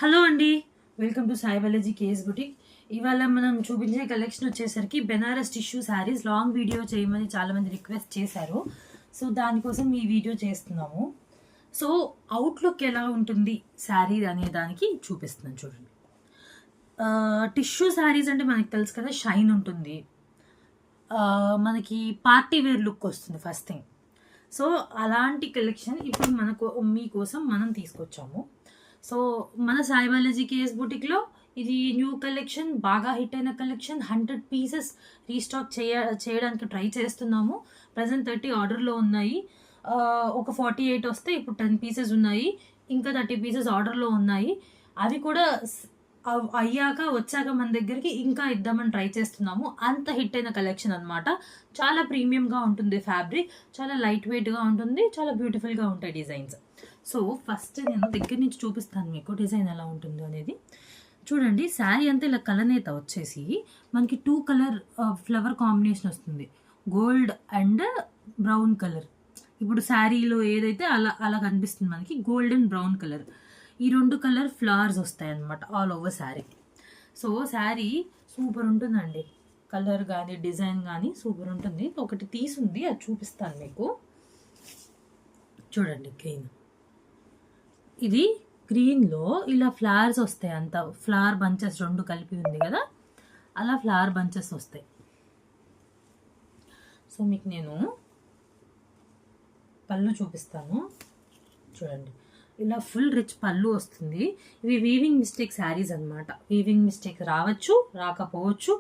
Hello అండి, welcome to Sai Balaji KS boutique. ఇవాళ మనం చూపించే కలెక్షన్ వచ్చేసరికి Banaras tissue sarees. Long video చేయమని చాలామంది రిక్వెస్ట్ చేశారు. సో దానికోసం ఈ వీడియో చేస్తున్నాము. సో అవుట్లుక్ ఎలా ఉంటుంది శారీ అనే దానికి చూపిస్తున్నాను చూడండి. టిష్యూ శారీస్ అంటే మనకి తెలుసు కదా, షైన్ ఉంటుంది, మనకి పార్టీ వేర్ లుక్ వస్తుంది ఫస్ట్ థింగ్. సో అలాంటి కలెక్షన్ ఇప్పుడు మీకోసం మనం తీసుకొచ్చాము. సో మన సాయి బాలాజీ కేఎస్ బుటిక్లో ఇది న్యూ కలెక్షన్, బాగా హిట్ అయిన కలెక్షన్. 100 పీసెస్ రీస్టాక్ చేయడానికి ట్రై చేస్తున్నాము. ప్రజెంట్ 30 ఆర్డర్లో ఉన్నాయి. ఒక 48 వస్తే ఇప్పుడు 10 పీసెస్ ఉన్నాయి. ఇంకా 30 పీసెస్ ఆర్డర్లో ఉన్నాయి. అవి కూడా వచ్చాక మన దగ్గరికి ఇంకా ఇద్దామని ట్రై చేస్తున్నాము. అంత హిట్ అయిన కలెక్షన్ అనమాట. చాలా ప్రీమియంగా ఉంటుంది ఫ్యాబ్రిక్, చాలా లైట్ వెయిట్గా ఉంటుంది, చాలా బ్యూటిఫుల్గా ఉంటాయి డిజైన్స్. సో ఫస్ట్ నేను దగ్గర నుంచి చూపిస్తాను మీకు డిజైన్ ఎలా ఉంటుందో అనేది. చూడండి, శారీ అంతా ఇలా కలనేత వచ్చేసి మనకి 2 కలర్ ఫ్లవర్ కాంబినేషన్ వస్తుంది, గోల్డ్ అండ్ బ్రౌన్ కలర్. ఇప్పుడు శారీలో ఏదైతే అలా కనిపిస్తుంది మనకి, గోల్డ్ అండ్ బ్రౌన్ కలర్. ఈ 2 కలర్ ఫ్లవర్స్ వస్తాయి అన్నమాట all over sari. So sari super ఉంటుందండి, కలర్ కానీ డిజైన్ కానీ సూపర్ ఉంటుంది. ఒకటి తీసుంది, అది చూపిస్తాను మీకు. చూడండి, గ్రీన్, ఇది గ్రీన్లో ఇలా ఫ్లవర్స్ వస్తాయి, అంత ఫ్లవర్ బంచెస్ 2 కలిపి ఉంది కదా, అలా ఫ్లవర్ బంచెస్ వస్తాయి. సో మీకు నేను పళ్ళు చూపిస్తాను. చూడండి, ఇలా ఫుల్ రిచ్ పళ్ళు వస్తుంది. ఇవి వీవింగ్ మిస్టేక్ శారీస్ అనమాట. వీవింగ్ మిస్టేక్ రావచ్చు, రాకపోవచ్చు.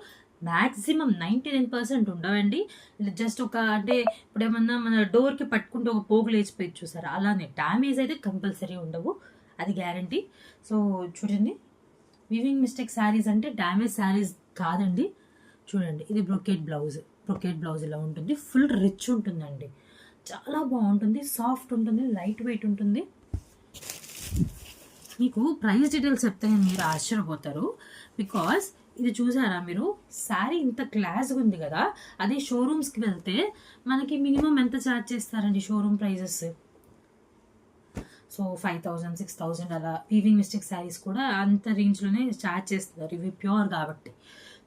మ్యాక్సిమం 99% ఉండవండి. జస్ట్ అంటే ఇప్పుడు ఏమన్నా మన డోర్కి పట్టుకుంటే ఒక పోగు లేచిపోయి చూసారా, అలానే. డ్యామేజ్ అయితే కంపల్సరీ ఉండవు, అది గ్యారంటీ. సో చూడండి, వీవింగ్ మిస్టేక్ శారీస్ అంటే డ్యామేజ్ శారీస్ కాదండి. చూడండి, ఇది బ్రొకెట్ బ్లౌజ్ ఇలా ఉంటుంది. ఫుల్ రిచ్ ఉంటుందండి, చాలా బాగుంటుంది, సాఫ్ట్ ఉంటుంది, లైట్ వెయిట్ ఉంటుంది. మీకు ప్రైస్ డీటెయిల్స్ చెప్తే మీరు ఆశ్చర్యపోతారు. బికాస్ ఇది చూసారా మీరు, శారీ ఇంత క్లాస్గా ఉంది కదా, అదే షోరూమ్స్కి వెళ్తే మనకి మినిమం ఎంత ఛార్జ్ చేస్తారండి షోరూమ్ ప్రైజెస్? సో 5000, 6000 అలా. వీవింగ్ మిస్టేక్ శారీస్ కూడా అంత రేంజ్లోనే ఛార్జ్ చేస్తున్నారు, ఇవి ప్యూర్ కాబట్టి.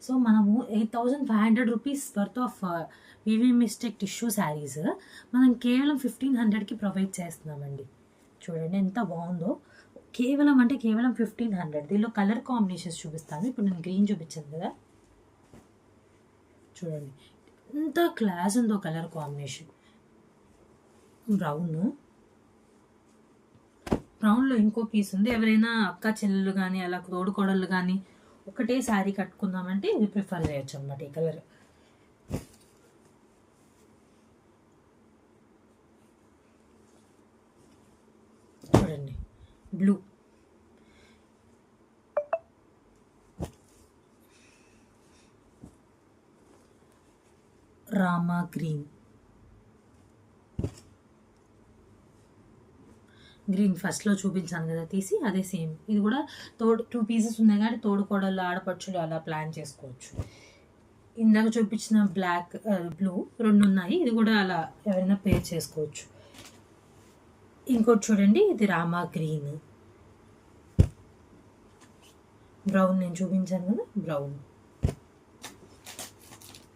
సో మనము 8500 rupees worth of weaving mistake tissue saris మనం కేవలం 1500కి ప్రొవైడ్ చేస్తున్నామండి. చూడండి ఎంత బాగుందో, కేవలం 1500. దీనిలో కలర్ కాంబినేషన్స్ చూపిస్తాను. ఇప్పుడు నేను గ్రీన్ చూపించాను కదా, చూడండి ఎంత క్లాస్ ఉందో కలర్ కాంబినేషన్. బ్రౌన్లో ఇంకో పీస్ ఉంది. ఎవరైనా అక్క చెల్లెలు కానీ అలా తోడుకోడళ్ళు కానీ ఒకటే శారీ కట్టుకుందామంటే ఇది ప్రిఫర్ చేయొచ్చు అన్నమాట. ఈ కలర్ చూడండి, బ్లూ, రామా గ్రీన్ ఫస్ట్లో చూపించాను కదా తీసి, అదే సేమ్. ఇది కూడా 2 పీసెస్ ఉన్నాయి కానీ తోడుకోడళ్ళు ఆడపడుచులు అలా ప్లాన్ చేసుకోవచ్చు. ఇందాక చూపించిన బ్లూ 2 ఉన్నాయి, ఇది కూడా అలా ఎవరైనా పేర్ చేసుకోవచ్చు. ఇంకోటి చూడండి, ఇది రామా గ్రీన్, బ్రౌన్ నేను చూపించాను కదా, బ్రౌన్,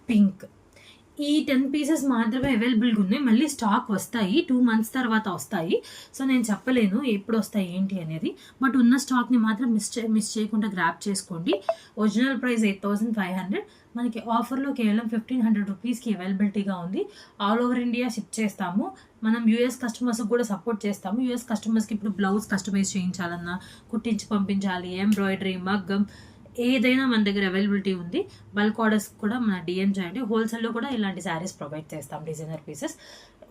పింక్. ఈ 10 పీసెస్ మాత్రమే అవైలబుల్గా ఉన్నాయి. మళ్ళీ స్టాక్ వస్తాయి, 2 months తర్వాత వస్తాయి. సో నేను చెప్పలేను ఎప్పుడు వస్తాయి ఏంటి అనేది, బట్ ఉన్న స్టాక్ని మాత్రం మిస్ చేయకుండా గ్రాప్ చేసుకోండి. ఒరిజినల్ ప్రైస్ 8500, మనకి ఆఫర్లో కేవలం 1500 రూపీస్కి అవైలబిలిటీగా ఉంది. ఆల్ ఓవర్ ఇండియా షిప్ చేస్తాము. మనం యూఎస్ కస్టమర్స్కి కూడా సపోర్ట్ చేస్తాము. యూఎస్ కస్టమర్స్కి ఇప్పుడు బ్లౌజ్ కస్టమైజ్ చేయించాలన్నా, కుట్టించి పంపించాలి, ఎంబ్రాయిడరీ, మగ్గం, ఏదైనా మన దగ్గర అవైలబిలిటీ ఉంది. బల్క్ ఆర్డర్స్ కూడా మన డిఎం చేయండి. హోల్సేల్లో కూడా ఇలాంటి శారీస్ ప్రొవైడ్ చేస్తాం, డిజైనర్ పీసెస్.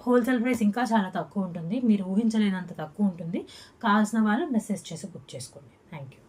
హోల్సేల్ ప్రైస్ ఇంకా చాలా తక్కువ ఉంటుంది, మీరు ఊహించలేనంత తక్కువ ఉంటుంది. కావాల్సిన వాళ్ళు మెసేజ్ చేసి బుక్ చేసుకోండి. Thank you.